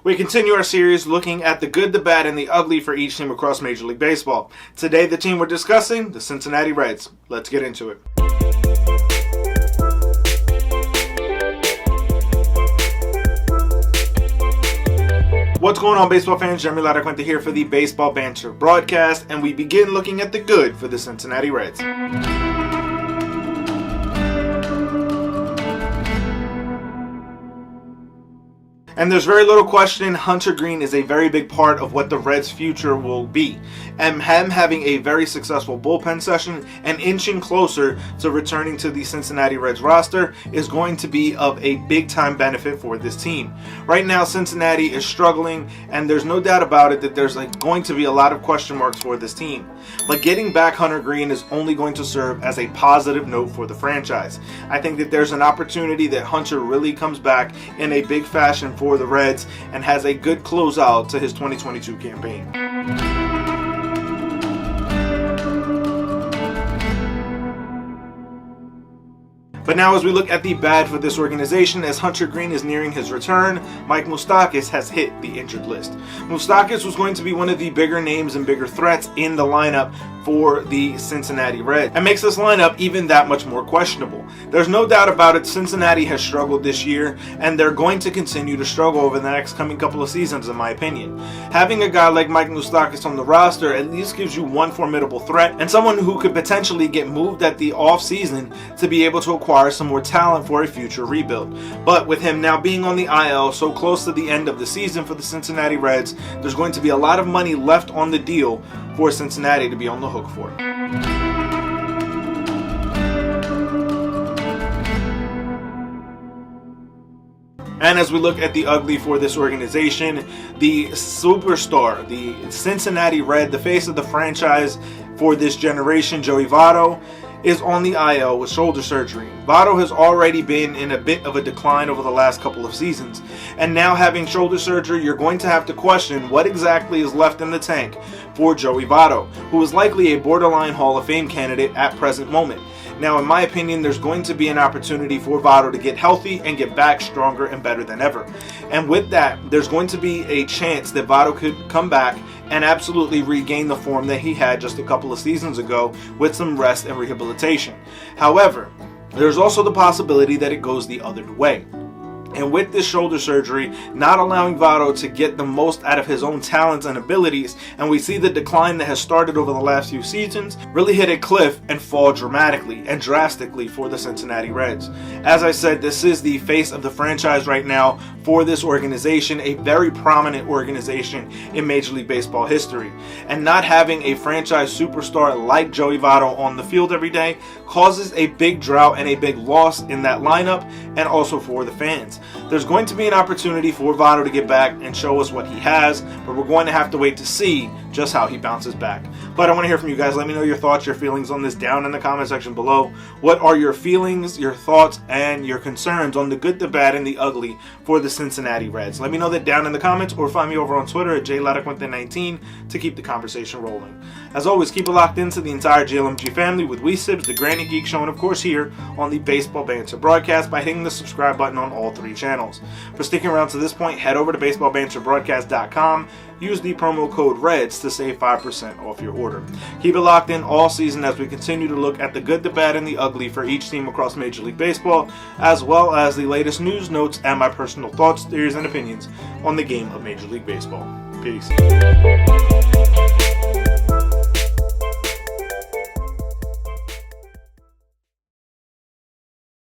We continue our series looking at the good, the bad, and the ugly for each team across Major League Baseball. Today, the team we're discussing, the Cincinnati Reds. Let's get into it. What's going on, baseball fans? Jeremy Laracuente here for the Baseball Banter Broadcast, and we begin looking at the good for the Cincinnati Reds. And there's very little question, Hunter Greene is a very big part of what the Reds' future will be. And him having a very successful bullpen session and inching closer to returning to the Cincinnati Reds roster is going to be of a big-time benefit for this team. Right now, Cincinnati is struggling, and there's no doubt about it that there's going to be a lot of question marks for this team. But getting back Hunter Greene is only going to serve as a positive note for the franchise. I think that there's an opportunity that Hunter really comes back in a big fashion for the Reds and has a good closeout to his 2022 campaign. But now as we look at the bad for this organization, as Hunter Greene is nearing his return, Mike Mustakis has hit the injured list. Mustakis was going to be one of the bigger names and bigger threats in the lineup for the Cincinnati Reds, and makes this lineup even that much more questionable. There's no doubt about it, Cincinnati has struggled this year, and they're going to continue to struggle over the next coming couple of seasons, in my opinion. Having a guy like Mike Mustakis on the roster at least gives you one formidable threat, and someone who could potentially get moved at the off-season to be able to acquire some more talent for a future rebuild. But with him now being on the IL so close to the end of the season for the Cincinnati Reds, there's going to be a lot of money left on the deal for Cincinnati to be on the hook for. And as we look at the ugly for this organization, the superstar, the Cincinnati Red, the face of the franchise for this generation, Joey Votto, is on the IL with shoulder surgery. Votto has already been in a bit of a decline over the last couple of seasons, and now having shoulder surgery, you're going to have to question what exactly is left in the tank for Joey Votto, who is likely a borderline Hall of Fame candidate at present moment. Now, in my opinion, there's going to be an opportunity for Votto to get healthy and get back stronger and better than ever. And with that, there's going to be a chance that Votto could come back and absolutely regain the form that he had just a couple of seasons ago with some rest and rehabilitation. However, there's also the possibility that it goes the other way. And with this shoulder surgery, not allowing Votto to get the most out of his own talents and abilities, and we see the decline that has started over the last few seasons really hit a cliff and fall dramatically and drastically for the Cincinnati Reds. As I said, this is the face of the franchise right now for this organization, a very prominent organization in Major League Baseball history. And not having a franchise superstar like Joey Votto on the field every day causes a big drought and a big loss in that lineup, and also for the fans. There's going to be an opportunity for Votto to get back and show us what he has, but we're going to have to wait to see just how he bounces back. But I want to hear from you guys. Let me know your thoughts, your feelings on this down in the comment section below. What are your feelings, your thoughts, and your concerns on the good, the bad, and the ugly for the Cincinnati Reds? Let me know that down in the comments, or find me over on Twitter at JLaracuente19 to keep the conversation rolling. As always, keep it locked into the entire JLMG family with We Sibs, the Granny Geek Show, and of course here on the Baseball Banter Broadcast by hitting the subscribe button on all three channels. For sticking around to this point, head over to baseballbanterbroadcast.com. Use the promo code REDS to save 5% off your order. Keep it locked in all season as we continue to look at the good, the bad, and the ugly for each team across Major League Baseball, as well as the latest news, notes, and my personal thoughts, theories, and opinions on the game of Major League Baseball. Peace.